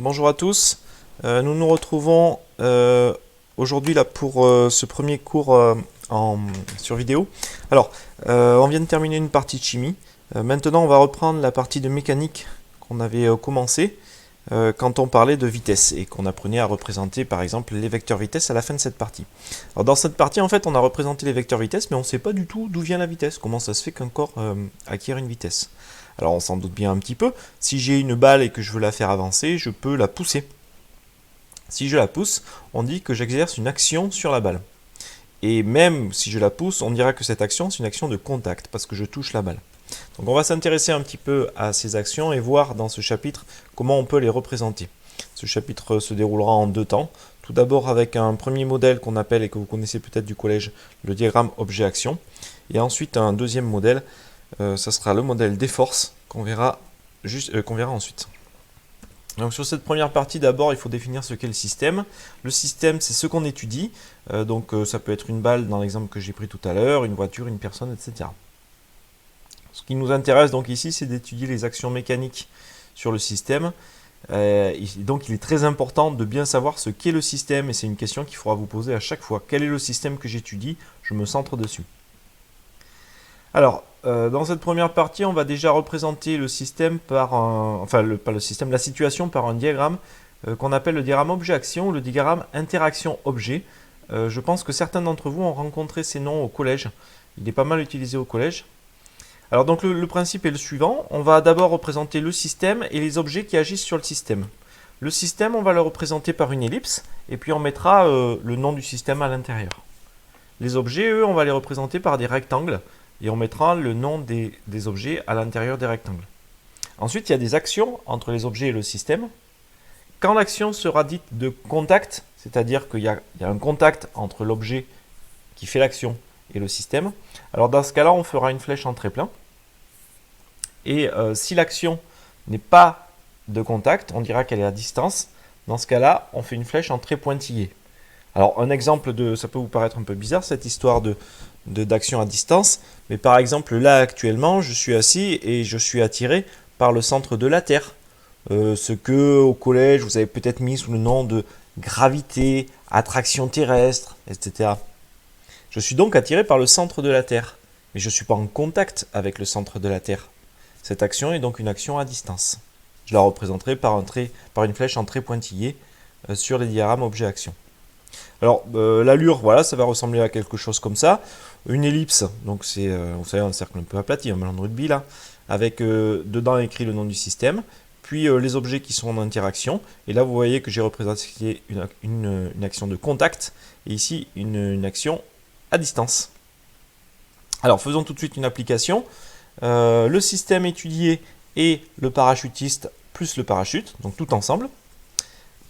Bonjour à tous. Nous nous retrouvons aujourd'hui là pour ce premier cours sur vidéo. Alors, on vient de terminer une partie de chimie. Maintenant, on va reprendre la partie de mécanique qu'on avait commencé quand on parlait de vitesse et qu'on apprenait à représenter par exemple les vecteurs vitesse à la fin de cette partie. Alors dans cette partie, en fait, on a représenté les vecteurs vitesse, mais on ne sait pas du tout d'où vient la vitesse, comment ça se fait qu'un corps acquiert une vitesse. Alors on s'en doute bien un petit peu, si j'ai une balle et que je veux la faire avancer, je peux la pousser. Si je la pousse, on dit que j'exerce une action sur la balle. Et même si je la pousse, on dira que cette action, c'est une action de contact, parce que je touche la balle. Donc on va s'intéresser un petit peu à ces actions et voir dans ce chapitre comment on peut les représenter. Ce chapitre se déroulera en deux temps. Tout d'abord avec un premier modèle qu'on appelle, et que vous connaissez peut-être du collège, le diagramme objet-action. Et ensuite un deuxième modèle, ça sera le modèle des forces qu'on verra ensuite. Donc sur cette première partie, d'abord, il faut définir ce qu'est le système. Le système, c'est ce qu'on étudie. Ça peut être une balle dans l'exemple que j'ai pris tout à l'heure, une voiture, une personne, etc. Ce qui nous intéresse donc ici, c'est d'étudier les actions mécaniques sur le système. Donc il est très important de bien savoir ce qu'est le système, et c'est une question qu'il faudra vous poser à chaque fois. Quel est le système que j'étudie? Je me centre dessus. Alors, dans cette première partie, on va déjà représenter le système par la situation par un diagramme qu'on appelle le diagramme objet-action ou le diagramme interaction-objet. Je pense que certains d'entre vous ont rencontré ces noms au collège. Il est pas mal utilisé au collège. Alors donc le principe est le suivant. On va d'abord représenter le système et les objets qui agissent sur le système. Le système, on va le représenter par une ellipse et puis on mettra le nom du système à l'intérieur. Les objets, eux, on va les représenter par des rectangles. Et on mettra le nom des objets à l'intérieur des rectangles. Ensuite, il y a des actions entre les objets et le système. Quand l'action sera dite de contact, c'est-à-dire qu'il y a un contact entre l'objet qui fait l'action et le système, alors dans ce cas-là, on fera une flèche en trait plein. Et si l'action n'est pas de contact, on dira qu'elle est à distance. Dans ce cas-là, on fait une flèche en trait pointillé. Alors, un exemple ça peut vous paraître un peu bizarre, cette histoire d'action à distance, mais par exemple, là, actuellement, je suis assis et je suis attiré par le centre de la Terre. Ce que, au collège, vous avez peut-être mis sous le nom de gravité, attraction terrestre, etc. Je suis donc attiré par le centre de la Terre, mais je ne suis pas en contact avec le centre de la Terre. Cette action est donc une action à distance. Je la représenterai par une flèche en trait pointillé sur les diagrammes objet-action. Alors, l'allure, voilà, ça va ressembler à quelque chose comme ça. Une ellipse, donc c'est, vous savez, un cercle un peu aplati, un ballon de rugby, là, avec dedans écrit le nom du système, puis les objets qui sont en interaction. Et là, vous voyez que j'ai représenté une action de contact, et ici, une action à distance. Alors, faisons tout de suite une application. Le système étudié est le parachutiste plus le parachute, donc tout ensemble.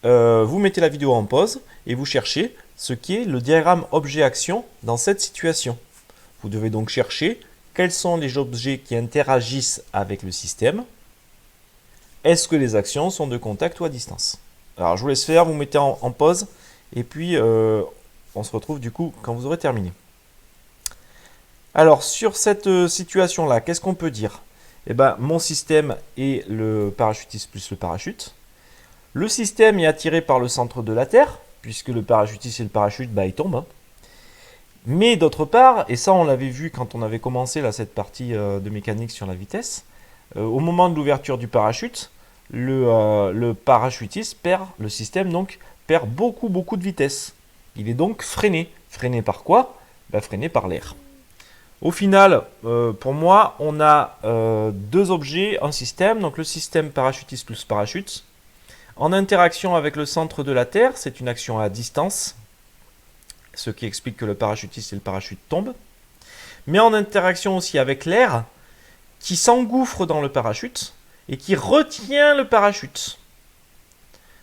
Vous mettez la vidéo en pause et vous cherchez ce qu'est le diagramme objet-action dans cette situation. Vous devez donc chercher quels sont les objets qui interagissent avec le système. Est-ce que les actions sont de contact ou à distance? Alors je vous laisse faire, vous mettez en pause et puis on se retrouve du coup quand vous aurez terminé. Alors sur cette situation-là, qu'est-ce qu'on peut dire? Eh bien, mon système est le parachutiste plus le parachute. Le système est attiré par le centre de la Terre, puisque le parachutiste et le parachute, il tombe. Hein. Mais d'autre part, et ça on l'avait vu quand on avait commencé là, cette partie de mécanique sur la vitesse, au moment de l'ouverture du parachute, le parachutiste le système donc, perd beaucoup de vitesse. Il est donc freiné. Freiné par quoi? Freiné par l'air. Au final, pour moi, on a deux objets, un système, donc le système parachutiste plus parachute. En interaction avec le centre de la Terre, c'est une action à distance, ce qui explique que le parachutiste et le parachute tombent. Mais en interaction aussi avec l'air, qui s'engouffre dans le parachute et qui retient le parachute.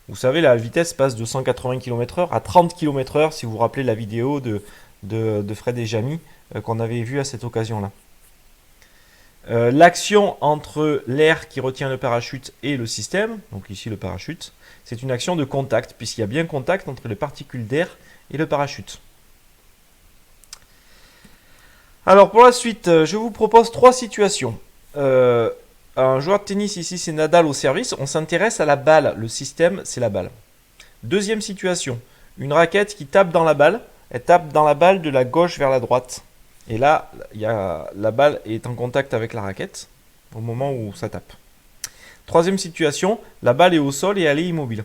Vous savez, la vitesse passe de 180 km/h à 30 km/h, si vous vous rappelez la vidéo de Fred et Jamy qu'on avait vue à cette occasion-là. L'action entre l'air qui retient le parachute et le système, donc ici le parachute, c'est une action de contact, puisqu'il y a bien contact entre les particules d'air et le parachute. Alors pour la suite, je vous propose trois situations. un joueur de tennis, ici c'est Nadal au service, on s'intéresse à la balle. Le système, c'est la balle. Deuxième situation, une raquette qui tape dans la balle. Elle tape dans la balle de la gauche vers la droite. Et là, la balle est en contact avec la raquette au moment où ça tape. Troisième situation, la balle est au sol et elle est immobile.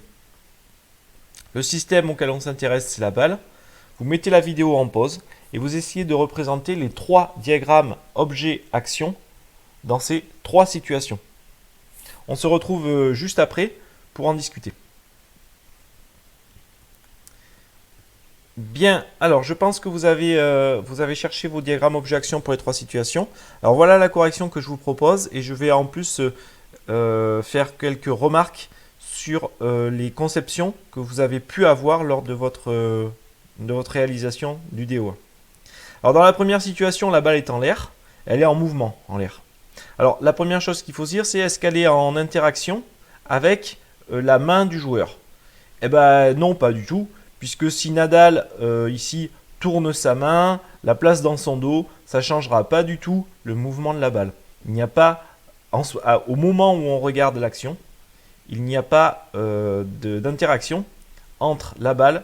Le système auquel on s'intéresse, c'est la balle. Vous mettez la vidéo en pause et vous essayez de représenter les 3 diagrammes objet-action dans ces 3 situations. On se retrouve juste après pour en discuter. Bien, alors je pense que vous avez cherché vos diagrammes objet-action pour les 3 situations. Alors voilà la correction que je vous propose et je vais en plus faire quelques remarques sur les conceptions que vous avez pu avoir lors de votre réalisation du DO1. Alors dans la première situation, la balle est en l'air, elle est en mouvement en l'air. Alors la première chose qu'il faut se dire, c'est est-ce qu'elle est en interaction avec la main du joueur? Eh bien non, pas du tout, puisque si Nadal ici tourne sa main, la place dans son dos, ça ne changera pas du tout le mouvement de la balle. Il n'y a pas, au moment où on regarde l'action, il n'y a pas d'interaction entre la balle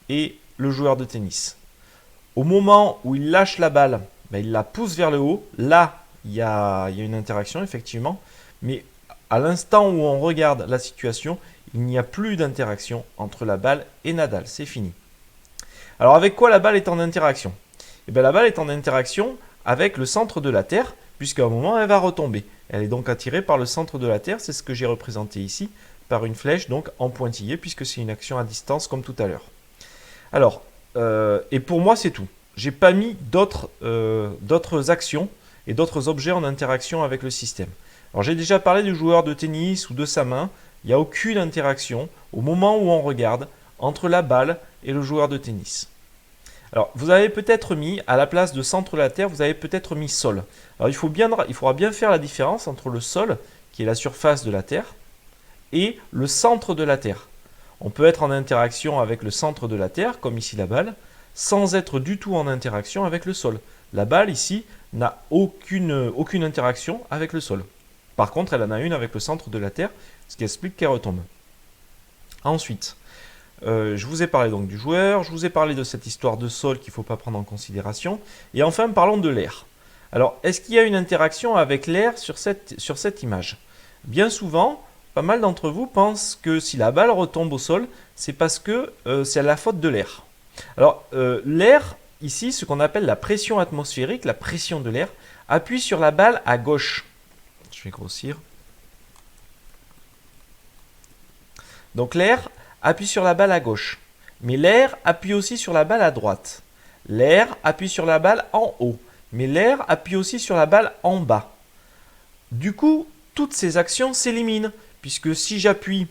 et le joueur de tennis. Au moment où il lâche la balle, ben, il la pousse vers le haut. Là, il y a une interaction, effectivement. Mais à l'instant où on regarde la situation, il n'y a plus d'interaction entre la balle et Nadal. C'est fini. Alors, avec quoi la balle est en interaction? Eh bien, la balle est en interaction avec le centre de la Terre, puisqu'à un moment, elle va retomber. Elle est donc attirée par le centre de la Terre. C'est ce que j'ai représenté ici, par une flèche donc en pointillé, puisque c'est une action à distance comme tout à l'heure. Alors, et pour moi, c'est tout. J'ai pas mis d'autres actions et d'autres objets en interaction avec le système. Alors, j'ai déjà parlé du joueur de tennis ou de sa main. Il n'y a aucune interaction au moment où on regarde entre la balle et le joueur de tennis. Alors, vous avez peut-être mis, à la place de centre de la Terre, vous avez peut-être mis sol. Alors, il faudra bien faire la différence entre le sol, qui est la surface de la Terre, et le centre de la Terre. On peut être en interaction avec le centre de la Terre, comme ici la balle, sans être du tout en interaction avec le sol. La balle ici n'a aucune interaction avec le sol. Par contre, elle en a une avec le centre de la Terre, ce qui explique qu'elle retombe. Ensuite, je vous ai parlé donc du joueur, je vous ai parlé de cette histoire de sol qu'il ne faut pas prendre en considération. Et enfin, parlons de l'air. Alors, est-ce qu'il y a une interaction avec l'air sur cette image? Bien souvent, pas mal d'entre vous pensent que si la balle retombe au sol, c'est parce que c'est à la faute de l'air. Alors, l'air, ici, ce qu'on appelle la pression atmosphérique, la pression de l'air, appuie sur la balle à gauche. Je vais grossir. Donc, l'air appuie sur la balle à gauche. Mais l'air appuie aussi sur la balle à droite. L'air appuie sur la balle en haut. Mais l'air appuie aussi sur la balle en bas. Du coup, toutes ces actions s'éliminent. Puisque si j'appuie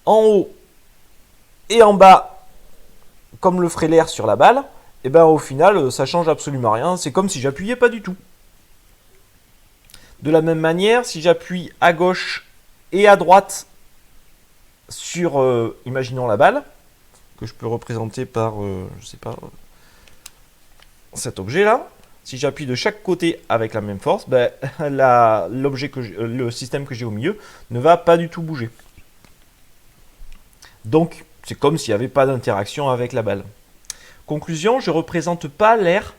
en haut et en bas, comme le ferait l'air sur la balle, et ben au final, ça ne change absolument rien. C'est comme si j'appuyais pas du tout. De la même manière, si j'appuie à gauche et à droite sur, imaginons la balle, que je peux représenter par, je sais pas, cet objet-là. Si j'appuie de chaque côté avec la même force, ben, le système que j'ai au milieu ne va pas du tout bouger. Donc, c'est comme s'il n'y avait pas d'interaction avec la balle. Conclusion, je ne représente pas l'air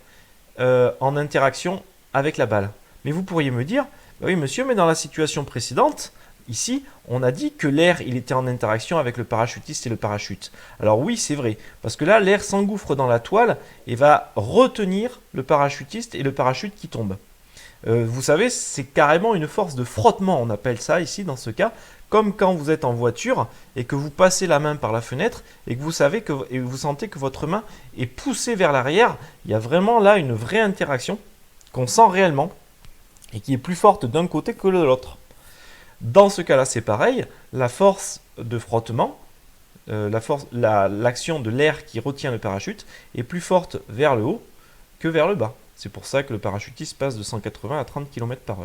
en interaction avec la balle. Mais vous pourriez me dire, oui monsieur, mais dans la situation précédente, ici, on a dit que l'air, il était en interaction avec le parachutiste et le parachute. Alors oui, c'est vrai, parce que là, l'air s'engouffre dans la toile et va retenir le parachutiste et le parachute qui tombe. Vous savez, c'est carrément une force de frottement, on appelle ça ici, dans ce cas, comme quand vous êtes en voiture et que vous passez la main par la fenêtre et que vous sentez que votre main est poussée vers l'arrière. Il y a vraiment là une vraie interaction qu'on sent réellement et qui est plus forte d'un côté que de l'autre. Dans ce cas-là, c'est pareil, la force de frottement, l'action de l'air qui retient le parachute est plus forte vers le haut que vers le bas. C'est pour ça que le parachutiste passe de 180 à 30 km/h.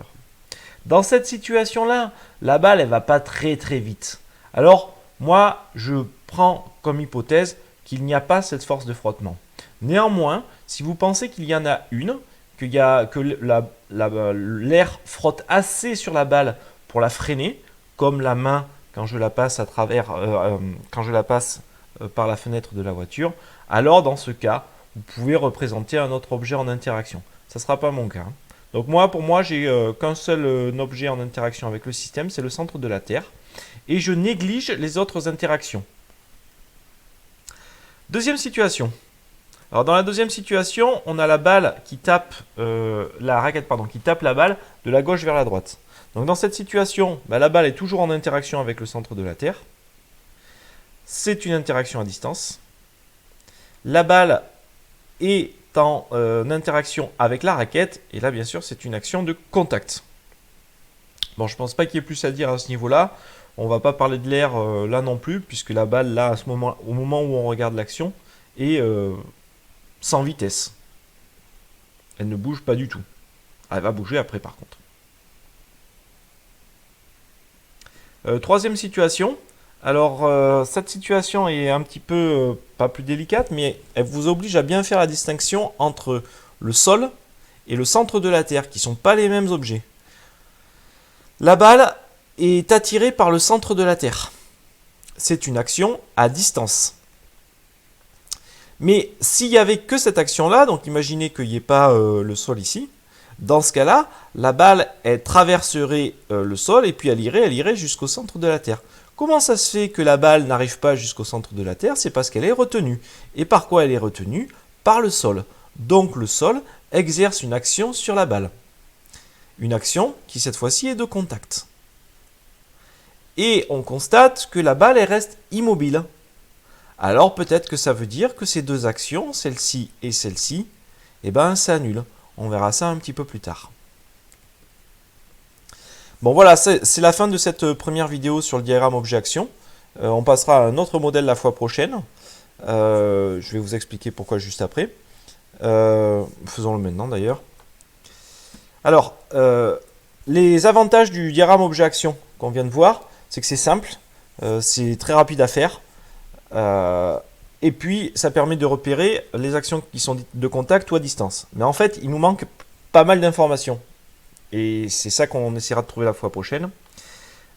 Dans cette situation-là, la balle, elle ne va pas très très vite. Alors, moi, je prends comme hypothèse qu'il n'y a pas cette force de frottement. Néanmoins, si vous pensez qu'il y en a une, que l'air frotte assez sur la balle pour la freiner, comme la main quand je la passe à travers, par la fenêtre de la voiture, alors dans ce cas, vous pouvez représenter un autre objet en interaction. Ça ne sera pas mon cas, hein. Donc pour moi, j'ai qu'un seul objet en interaction avec le système, c'est le centre de la Terre. Et je néglige les autres interactions. Deuxième situation. Alors dans la deuxième situation, on a la balle qui tape, la raquette qui tape la balle de la gauche vers la droite. Donc dans cette situation, la balle est toujours en interaction avec le centre de la Terre. C'est une interaction à distance. La balle est en interaction avec la raquette. Et là, bien sûr, c'est une action de contact. Bon, je ne pense pas qu'il y ait plus à dire à ce niveau-là. On ne va pas parler de l'air là non plus, puisque la balle, là, au moment où on regarde l'action, est sans vitesse. Elle ne bouge pas du tout. Elle va bouger après, par contre. Troisième situation. Alors, cette situation est un petit peu, pas plus délicate, mais elle vous oblige à bien faire la distinction entre le sol et le centre de la Terre, qui ne sont pas les mêmes objets. La balle est attirée par le centre de la Terre. C'est une action à distance. Mais s'il n'y avait que cette action-là, donc imaginez qu'il n'y ait pas le sol ici, dans ce cas-là, la balle, elle traverserait le sol et puis elle irait jusqu'au centre de la Terre. Comment ça se fait que la balle n'arrive pas jusqu'au centre de la Terre? C'est parce qu'elle est retenue. Et par quoi elle est retenue? Par le sol. Donc le sol exerce une action sur la balle. Une action qui cette fois-ci est de contact. Et on constate que la balle elle reste immobile. Alors peut-être que ça veut dire que ces deux actions, celle-ci et celle-ci, s'annulent. On verra ça un petit peu plus tard. Bon voilà, c'est la fin de cette première vidéo sur le diagramme objet-action. On passera à un autre modèle la fois prochaine. Je vais vous expliquer pourquoi juste après. Faisons-le maintenant d'ailleurs. Alors, les avantages du diagramme objet-action qu'on vient de voir, c'est que c'est simple, c'est très rapide à faire. Et puis, ça permet de repérer les actions qui sont de contact ou à distance. Mais en fait, il nous manque pas mal d'informations. Et c'est ça qu'on essaiera de trouver la fois prochaine.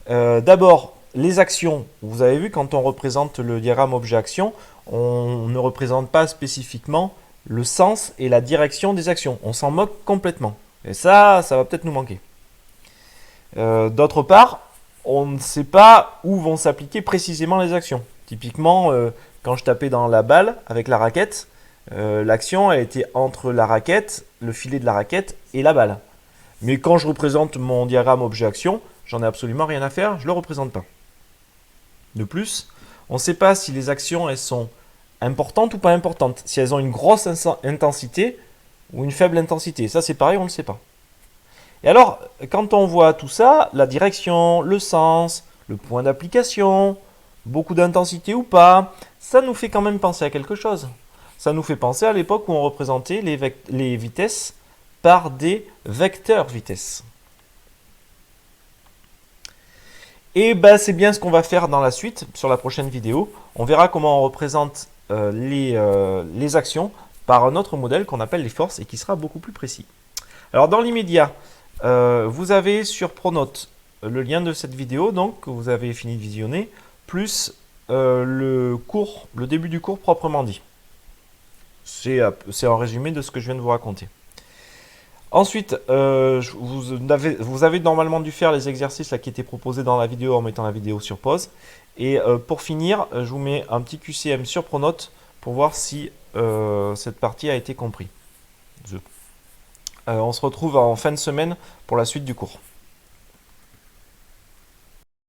D'abord, les actions. Vous avez vu, quand on représente le diagramme objet-action, on ne représente pas spécifiquement le sens et la direction des actions. On s'en moque complètement. Et ça va peut-être nous manquer. D'autre part, on ne sait pas où vont s'appliquer précisément les actions. Typiquement, quand je tapais dans la balle avec la raquette, l'action elle était entre la raquette, le filet de la raquette et la balle. Mais quand je représente mon diagramme objet-action, j'en ai absolument rien à faire, je ne le représente pas. De plus, on ne sait pas si les actions elles sont importantes ou pas importantes, si elles ont une grosse intensité ou une faible intensité. Ça c'est pareil, on ne le sait pas. Et alors, quand on voit tout ça, la direction, le sens, le point d'application, beaucoup d'intensité ou pas, ça nous fait quand même penser à quelque chose. Ça nous fait penser à l'époque où on représentait les vitesses par des vecteurs vitesse. Et c'est bien ce qu'on va faire dans la suite, sur la prochaine vidéo. On verra comment on représente les actions par un autre modèle qu'on appelle les forces et qui sera beaucoup plus précis. Alors dans l'immédiat, vous avez sur Pronote le lien de cette vidéo, donc que vous avez fini de visionner, plus le début du cours proprement dit. C'est un résumé de ce que je viens de vous raconter. Ensuite, vous avez normalement dû faire les exercices là, qui étaient proposés dans la vidéo en mettant la vidéo sur pause. Et pour finir, je vous mets un petit QCM sur Pronote pour voir si cette partie a été comprise. On se retrouve en fin de semaine pour la suite du cours.